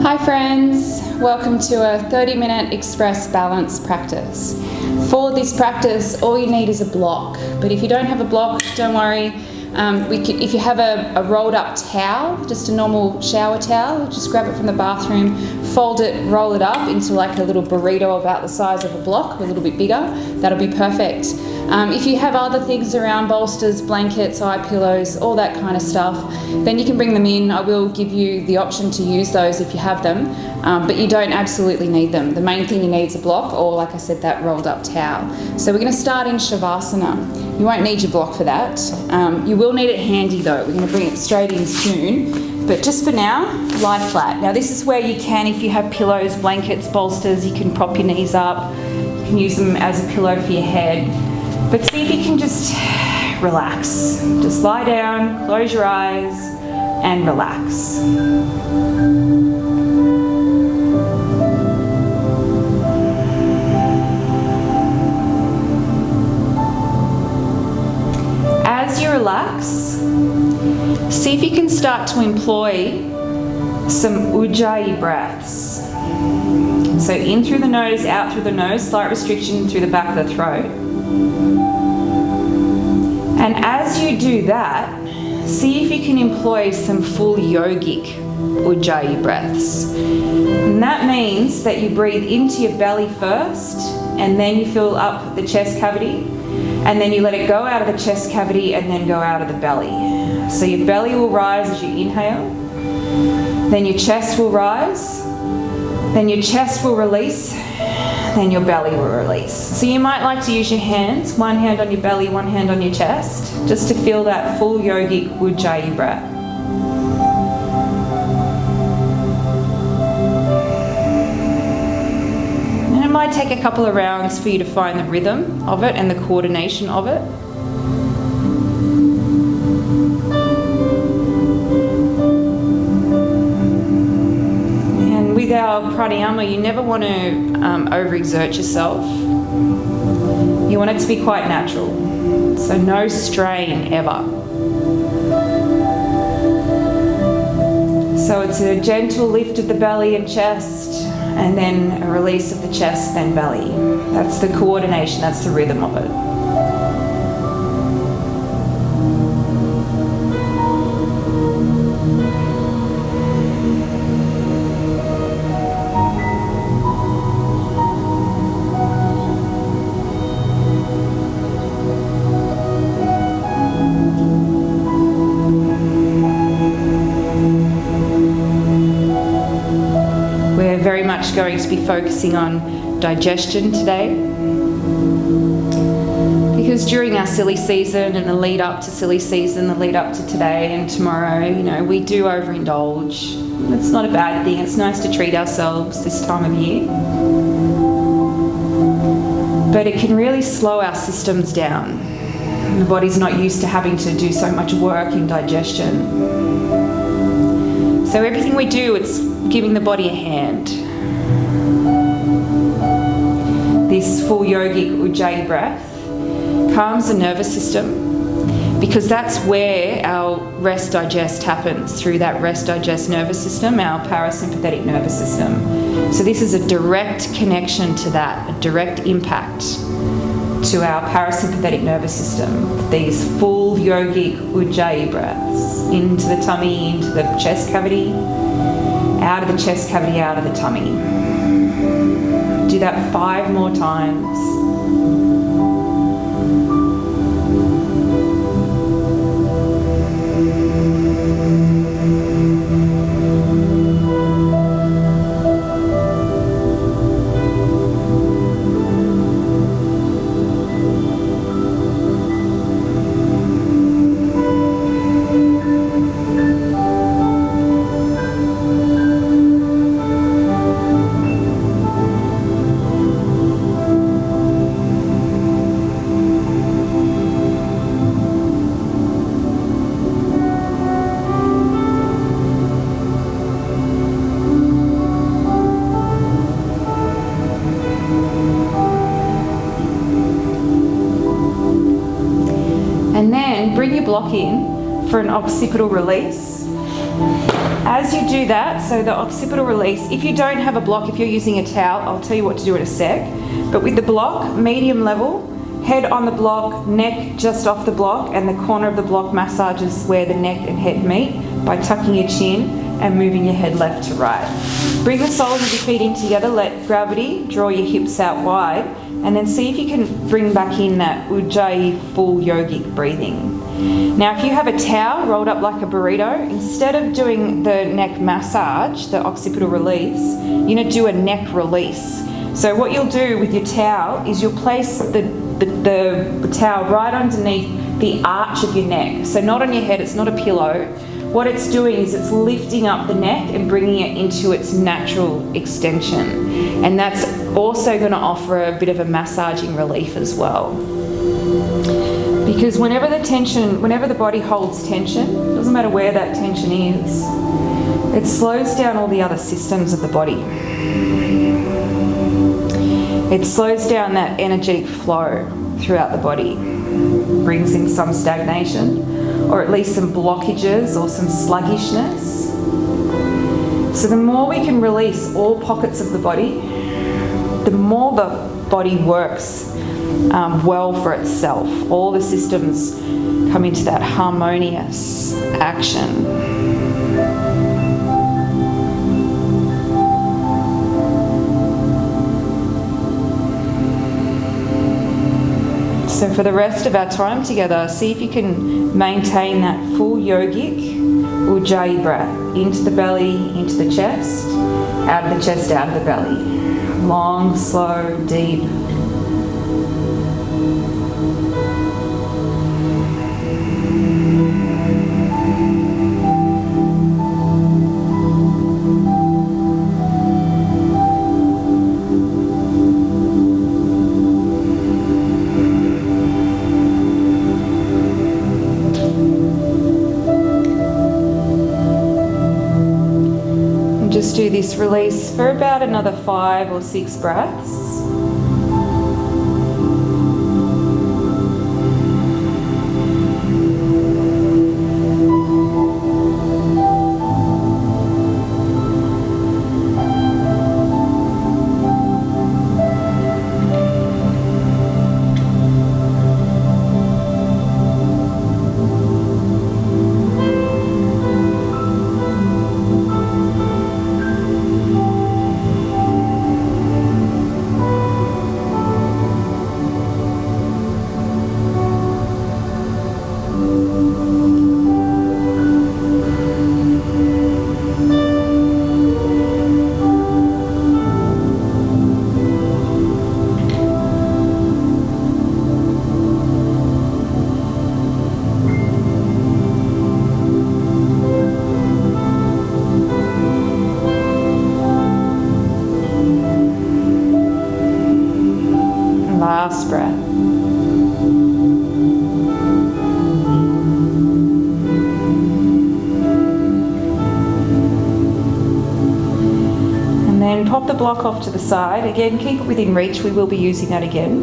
Hi friends, welcome to a 30-minute express balance practice. For this practice, all you need is a block, but if you don't have a block, don't worry. If you have a rolled up towel, just a normal shower towel, just grab it from the bathroom, fold it, roll it up into like a little burrito about the size of a block, a little bit bigger, that'll be perfect. If you have other things around, bolsters, blankets, eye pillows, all that kind of stuff, then you can bring them in. I will give you the option to use those if you have them, but you don't absolutely need them. The main thing you need is a block, or like I said, that rolled up towel. So we're going to start in Shavasana. You won't need your block for that. You will need it handy though. We're going to bring it straight in soon, but just for now, lie flat. Now this is where you can, if you have pillows, blankets, bolsters, you can prop your knees up. You can use them as a pillow for your head. But see if you can just relax. Just lie down, close your eyes, and relax. As you relax, see if you can start to employ some Ujjayi breaths. So in through the nose, out through the nose, slight restriction through the back of the throat. And as you do that, see if you can employ some full yogic Ujjayi breaths. And that means that you breathe into your belly first, and then you fill up the chest cavity, and then you let it go out of the chest cavity and then go out of the belly. So your belly will rise as you inhale, then your chest will rise, then your chest will release, then your belly will release. So you might like to use your hands, one hand on your belly, one hand on your chest, just to feel that full yogic Ujjayi breath. And it might take a couple of rounds for you to find the rhythm of it and the coordination of it. With our pranayama, you never want to overexert yourself. You want it to be quite natural. So no strain ever. So it's a gentle lift of the belly and chest, and then a release of the chest, then belly. That's the coordination, that's the rhythm of it. Very much going to be focusing on digestion today, because during our silly season and the lead up to silly season, the lead up to today and tomorrow, you know, we do overindulge. It's not a bad thing. It's nice to treat ourselves this time of year, but it can really slow our systems down. The body's not used to having to do so much work in digestion. So everything we do, it's giving the body a hand. This full yogic Ujjayi breath calms the nervous system, because that's where our rest digest happens, through that rest digest nervous system, our parasympathetic nervous system. So this is a direct connection to that, a direct impact to our parasympathetic nervous system. These full yogic Ujjayi breaths into the tummy, into the chest cavity, out of the chest cavity, out of the tummy. Do that 5 more times. And then bring your block in for an occipital release. As you do that, so the occipital release, if you don't have a block, if you're using a towel, I'll tell you what to do in a sec. But with the block, medium level, head on the block, neck just off the block, and the corner of the block massages where the neck and head meet by tucking your chin and moving your head left to right. Bring the soles of your feet in together, let gravity draw your hips out wide, and then see if you can bring back in that Ujjayi full yogic breathing. Now if you have a towel rolled up like a burrito, instead of doing the neck massage, the occipital release, you're going to do a neck release. So what you'll do with your towel is you'll place the towel right underneath the arch of your neck. So not on your head, it's not a pillow. What it's doing is it's lifting up the neck and bringing it into its natural extension. And that's also going to offer a bit of a massaging relief as well. Because whenever the body holds tension, it doesn't matter where that tension is, it slows down all the other systems of the body. It slows down that energetic flow throughout the body, brings in some stagnation, or at least some blockages or some sluggishness. So the more we can release all pockets of the body, the more the body works well for itself. All the systems come into that harmonious action. So for the rest of our time together, see if you can maintain that full yogic Ujjayi breath. Into the belly, into the chest, out of the chest, out of the belly. Long, slow, deep. Just do this release for about another 5 or 6 breaths. Last breath. And then pop the block off to the side. Again, keep it within reach. We will be using that again.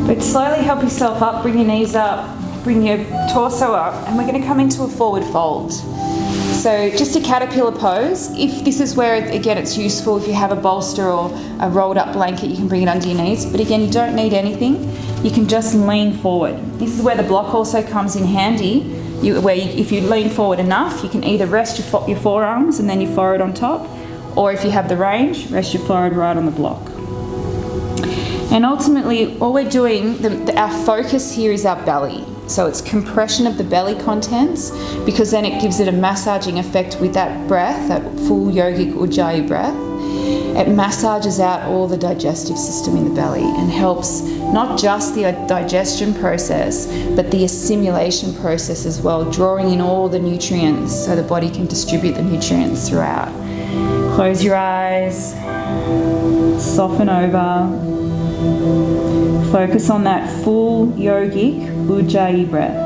But slowly help yourself up. Bring your knees up. Bring your torso up. And we're going to come into a forward fold. So just a caterpillar pose. If this is where, again, it's useful if you have a bolster or a rolled up blanket, you can bring it under your knees. But again, you don't need anything. You can just lean forward. This is where the block also comes in handy. If you lean forward enough, you can either rest your forearms and then your forehead on top, or if you have the range, rest your forehead right on the block. And ultimately, all we're doing, our focus here is our belly. So it's compression of the belly contents, because then it gives it a massaging effect with that breath, that full yogic Ujjayi breath. It massages out all the digestive system in the belly and helps not just the digestion process, but the assimilation process as well, drawing in all the nutrients so the body can distribute the nutrients throughout. Close your eyes, soften over. Focus on that full yogic Ujjayi breath.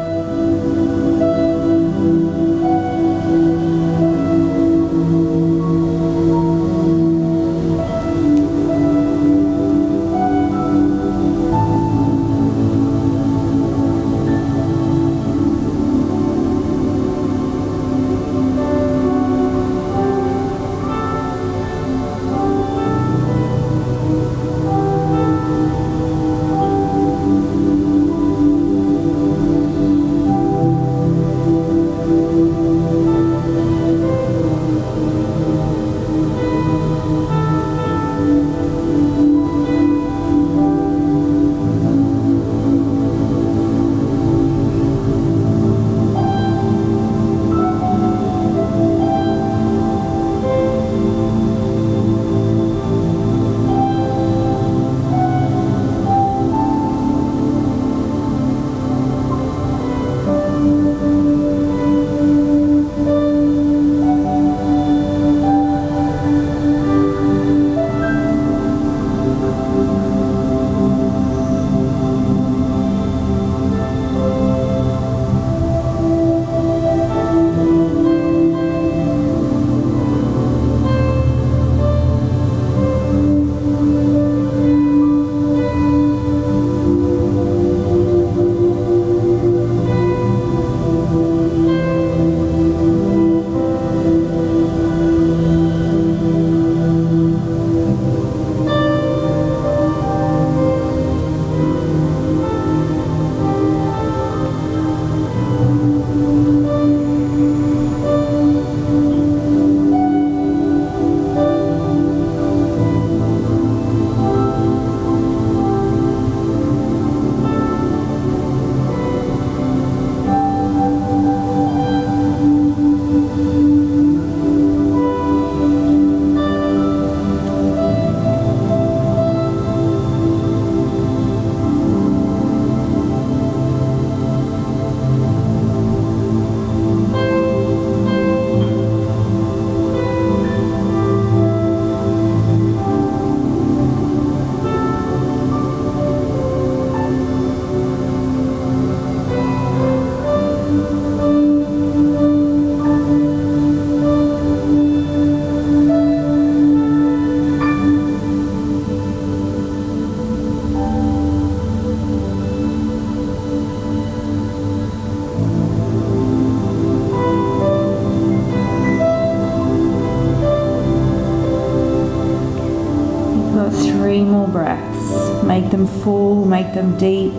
3 more breaths. Make them full, make them deep,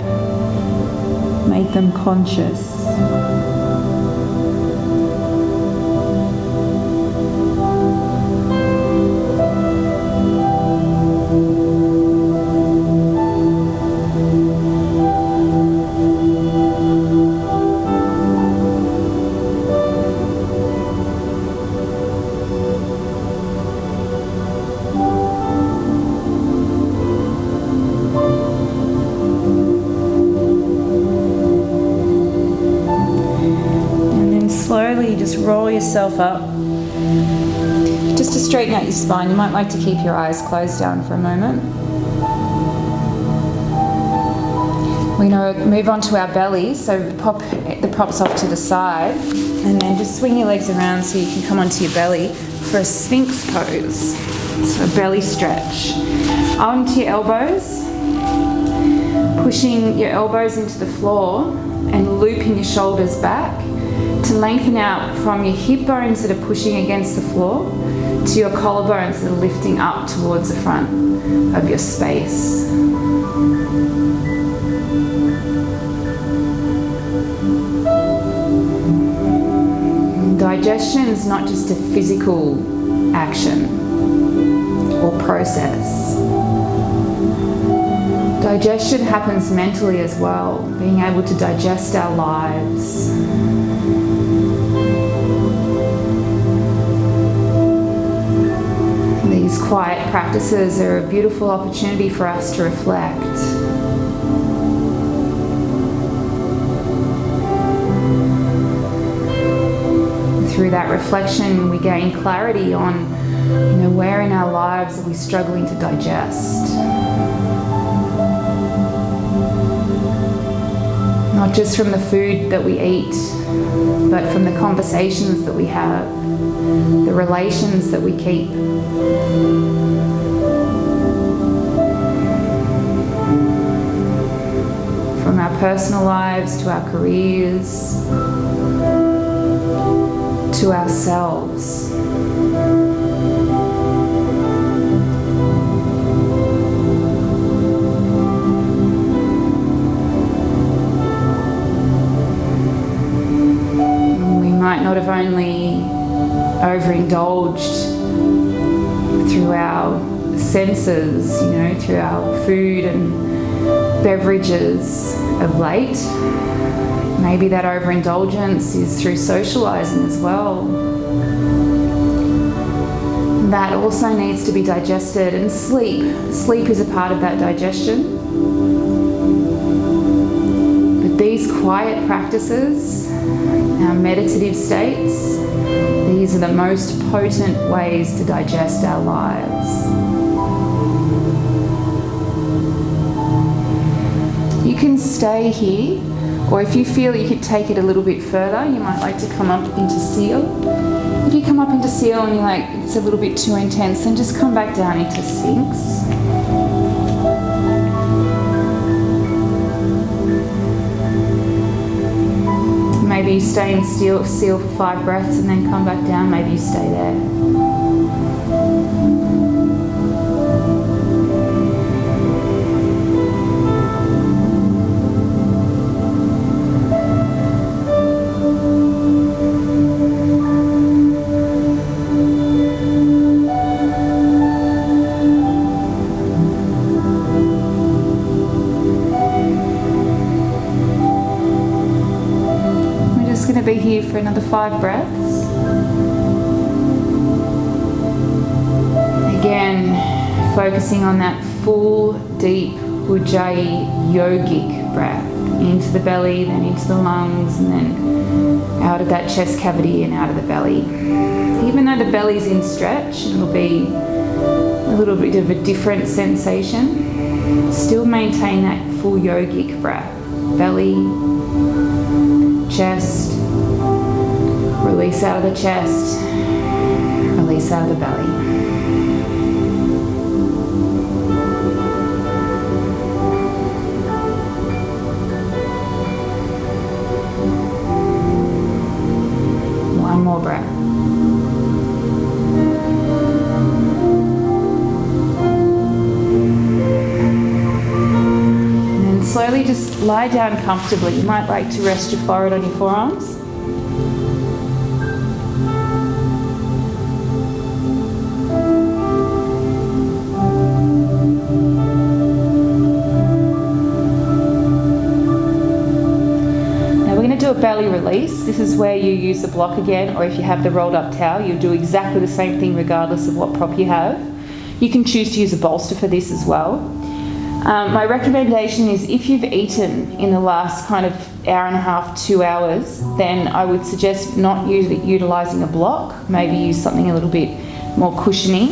make them conscious. Slowly just roll yourself up just to straighten out your spine. You might like to keep your eyes closed down for a moment. We're going to move on to our belly, so pop the props off to the side and then just swing your legs around so you can come onto your belly for a Sphinx pose. So a belly stretch. Onto your elbows, pushing your elbows into the floor and looping your shoulders back to lengthen out from your hip bones that are pushing against the floor to your collarbones that are lifting up towards the front of your space. Digestion is not just a physical action or process. Digestion happens mentally as well, being able to digest our lives. These quiet practices are a beautiful opportunity for us to reflect. Through that reflection, we gain clarity on, where in our lives are we struggling to digest. Not just from the food that we eat, but from the conversations that we have, the relations that we keep. From our personal lives to our careers, to ourselves. We might not have only overindulged through our senses, through our food and beverages of late. Maybe that overindulgence is through socializing as well. That also needs to be digested, and sleep. Sleep is a part of that digestion. But these quiet practices, our meditative states, these are the most potent ways to digest our lives. You can stay here, or if you feel you could take it a little bit further, you might like to come up into seal. If you come up into seal and you're like, it's a little bit too intense, then just come back down into Sphinx. Maybe you stay in seal for 5 breaths and then come back down. Maybe you stay there. Going to be here for another 5 breaths. Again, focusing on that full, deep Ujjayi yogic breath into the belly, then into the lungs, and then out of that chest cavity and out of the belly. Even though the belly's in stretch, it'll be a little bit of a different sensation. Still maintain that full yogic breath. Belly, chest. Release out of the chest, release out of the belly. One more breath. lie down comfortably. You might like to rest your forehead on your forearms. Do a belly release. This is where you use the block again, or if you have the rolled up towel, you'll do exactly the same thing regardless of what prop you have. You can choose to use a bolster for this as well. My recommendation is if you've eaten in the last kind of hour and a half, 2 hours, then I would suggest not utilising a block. Maybe use something a little bit more cushiony,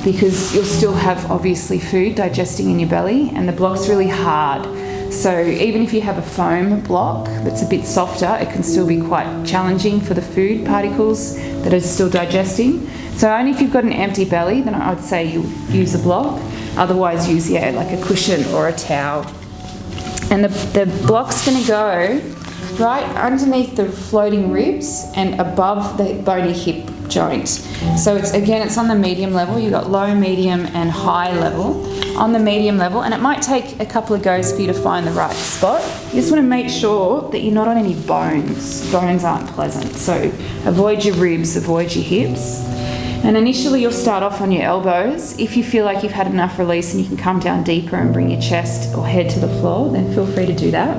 because you'll still have obviously food digesting in your belly, and the block's really hard. So even if you have a foam block that's a bit softer, it can still be quite challenging for the food particles that are still digesting. So only if you've got an empty belly, then I would say you use a block. Otherwise use, like a cushion or a towel. And the block's going to go right underneath the floating ribs and above the bony hip joint. So it's on the medium level. You've got low, medium and high level. On the medium level, and it might take a couple of goes for you to find the right spot. You just want to make sure that you're not on any bones. Bones aren't pleasant, so avoid your ribs, avoid your hips. And initially you'll start off on your elbows. If you feel like you've had enough release and you can come down deeper and bring your chest or head to the floor, then feel free to do that.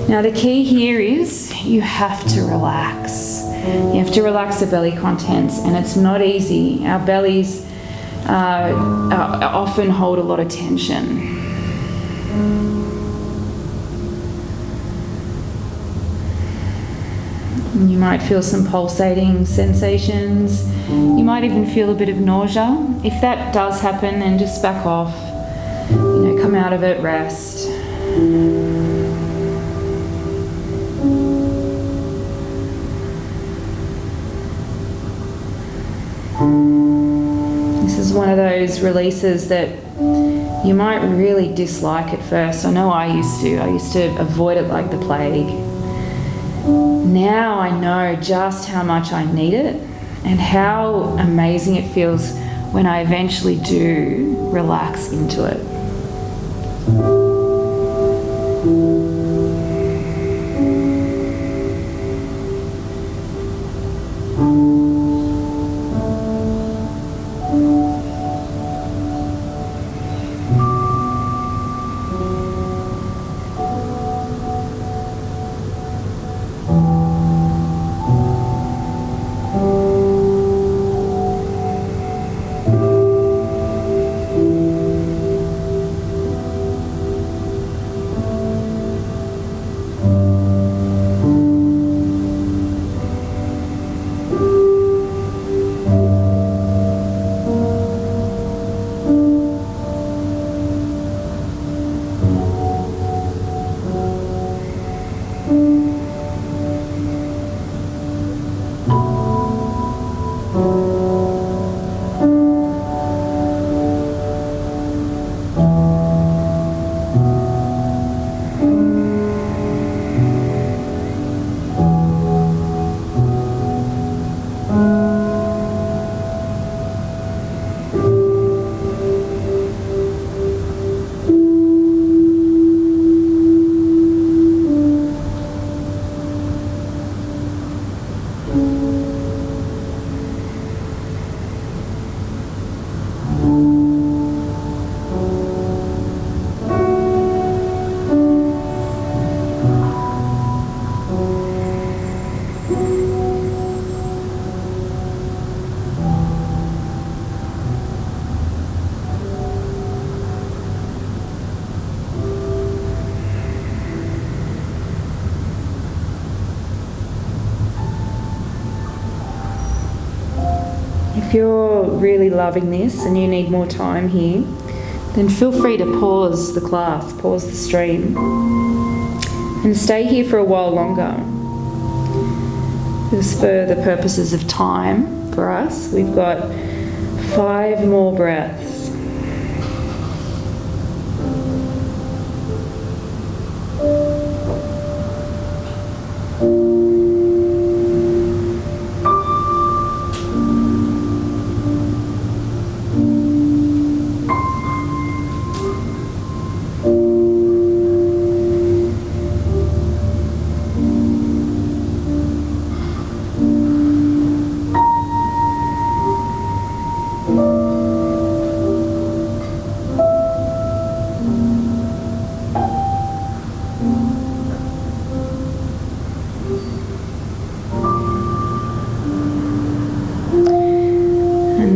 Now the key here is you have to relax. You have to relax the belly contents, and it's not easy. Our bellies often hold a lot of tension. You might feel some pulsating sensations. You might even feel a bit of nausea. If that does happen, then just back off. Come out of it, rest. This is one of those releases that you might really dislike at first. I know I used to avoid it like the plague. Now I know just how much I need it and how amazing it feels when I eventually do relax into it. If you're really loving this and you need more time here, then feel free to pause the class, pause the stream, and stay here for a while longer. Just for the purposes of time for us, we've got 5 more breaths.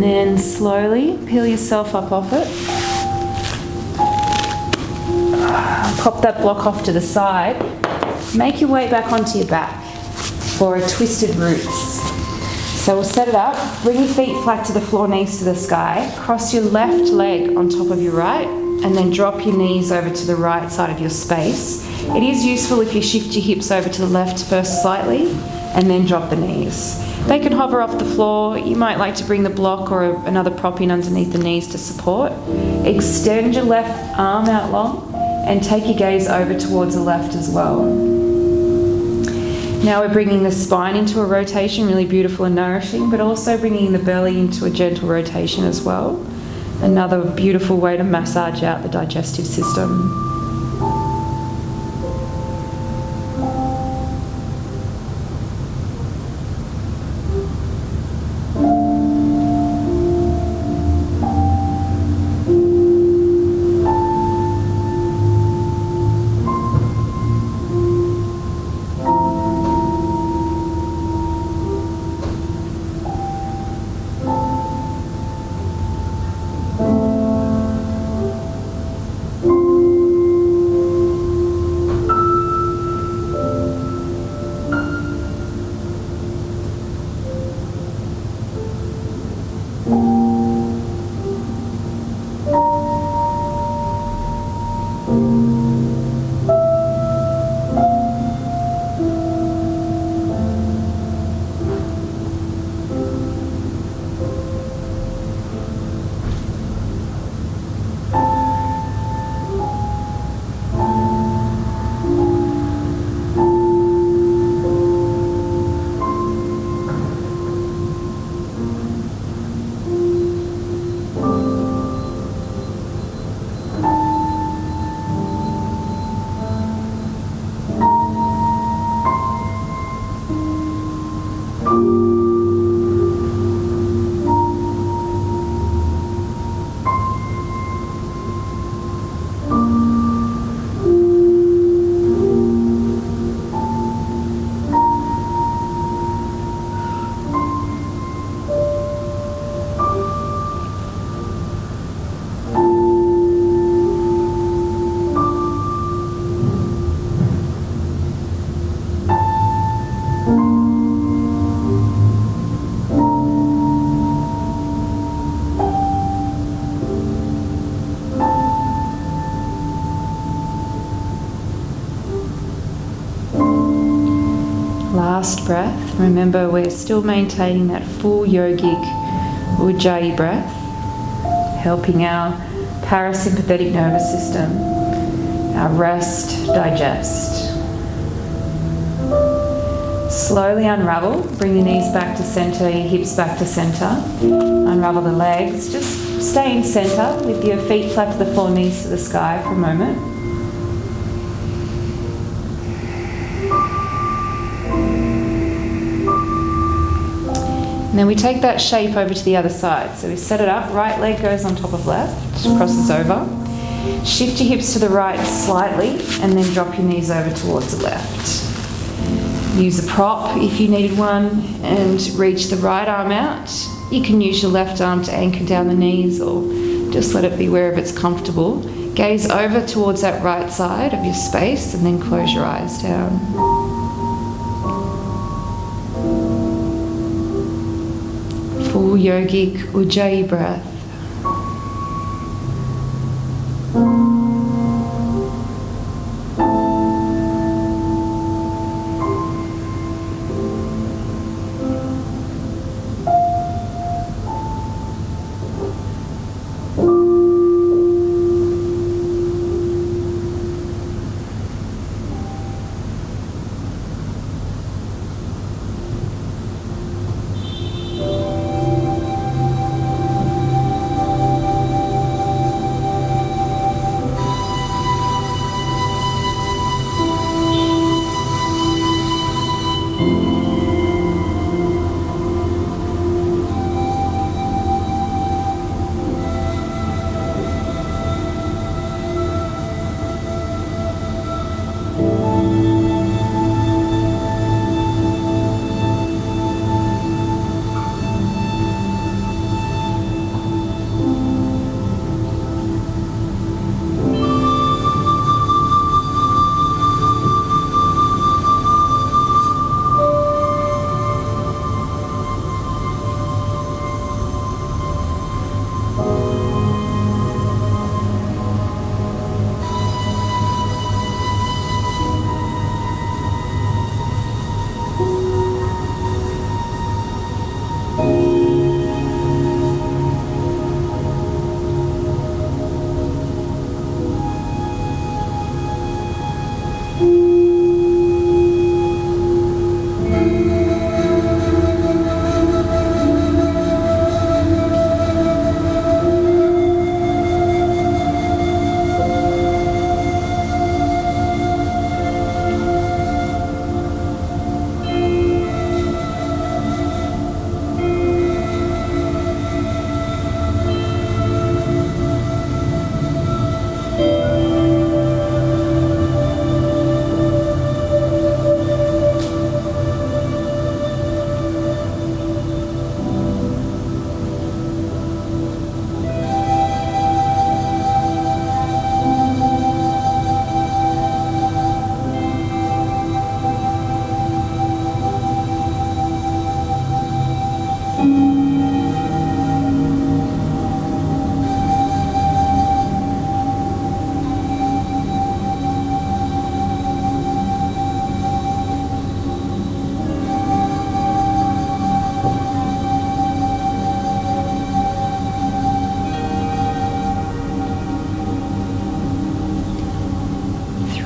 And then slowly peel yourself up off it. Pop that block off to the side. Make your way back onto your back for a twisted roots. So we'll set it up, bring your feet flat to the floor, knees to the sky, cross your left leg on top of your right, and then drop your knees over to the right side of your space. It is useful if you shift your hips over to the left first slightly, and then drop the knees. They can hover off the floor. You might like to bring the block or another prop in underneath the knees to support. Extend your left arm out long, and take your gaze over towards the left as well. Now we're bringing the spine into a rotation, really beautiful and nourishing, but also bringing the belly into a gentle rotation as well. Another beautiful way to massage out the digestive system. Last breath. Remember, we're still maintaining that full yogic ujjayi breath, helping our parasympathetic nervous system, our rest, digest. Slowly unravel. Bring your knees back to centre, your hips back to centre. Unravel the legs. Just stay in centre with your feet flat to the floor, knees to the sky for a moment. And then we take that shape over to the other side. So we set it up, right leg goes on top of left, crosses over. Shift your hips to the right slightly, and then drop your knees over towards the left. Use a prop if you needed one, and reach the right arm out. You can use your left arm to anchor down the knees, or just let it be wherever it's comfortable. Gaze over towards that right side of your space, and then close your eyes down. Full yogic ujjayi breath.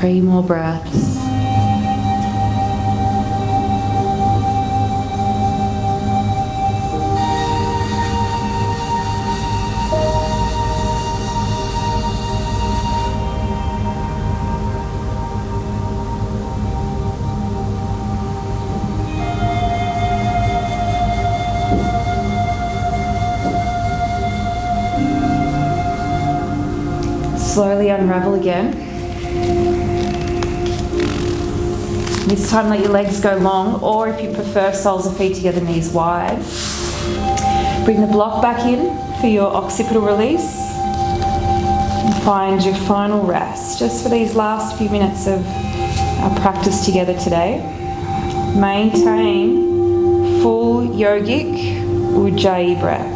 3 more breaths. Slowly unravel again. This time let your legs go long, or if you prefer, soles of feet together, knees wide. Bring the block back in for your occipital release. And find your final rest, just for these last few minutes of our practice together today. Maintain full yogic Ujjayi breaths.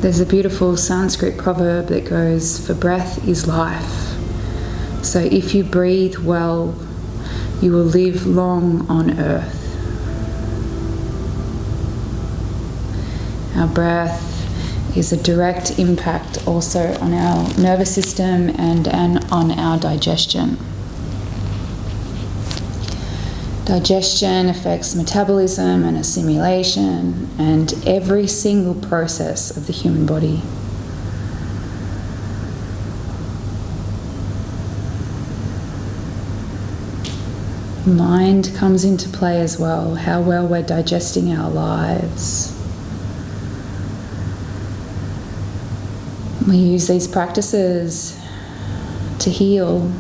There's a beautiful Sanskrit proverb that goes, "For breath is life." So if you breathe well, you will live long on earth. Our breath is a direct impact also on our nervous system and on our digestion. Digestion affects metabolism and assimilation and every single process of the human body. Mind comes into play as well, how well we're digesting our lives. We use these practices to heal,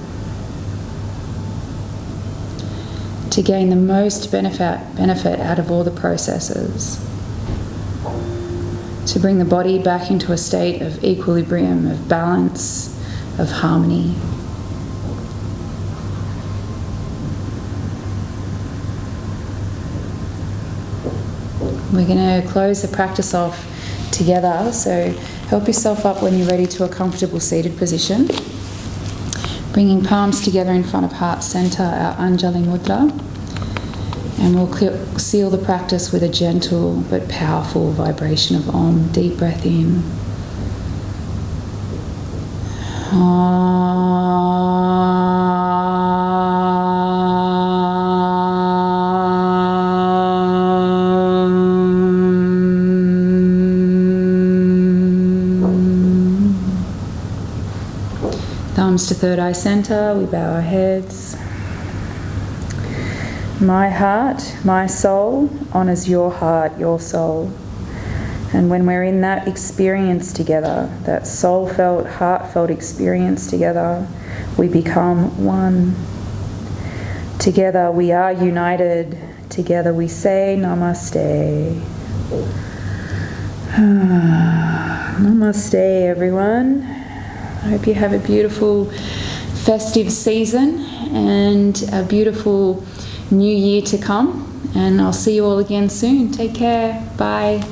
to gain the most benefit out of all the processes, to bring the body back into a state of equilibrium, of balance, of harmony. We're going to close the practice off together, so help yourself up when you're ready to a comfortable seated position. Bringing palms together in front of heart center, our Anjali Mudra. And we'll seal the practice with a gentle but powerful vibration of Om. Deep breath in. Thumbs to third eye center, we bow our heads. My heart, my soul honours your heart, your soul. And when we're in that experience together, that soul-felt, heartfelt experience together, we become one. Together we are united. Together we say Namaste. Namaste, everyone. I hope you have a beautiful festive season and a beautiful new year to come. And I'll see you all again soon. Take care. Bye.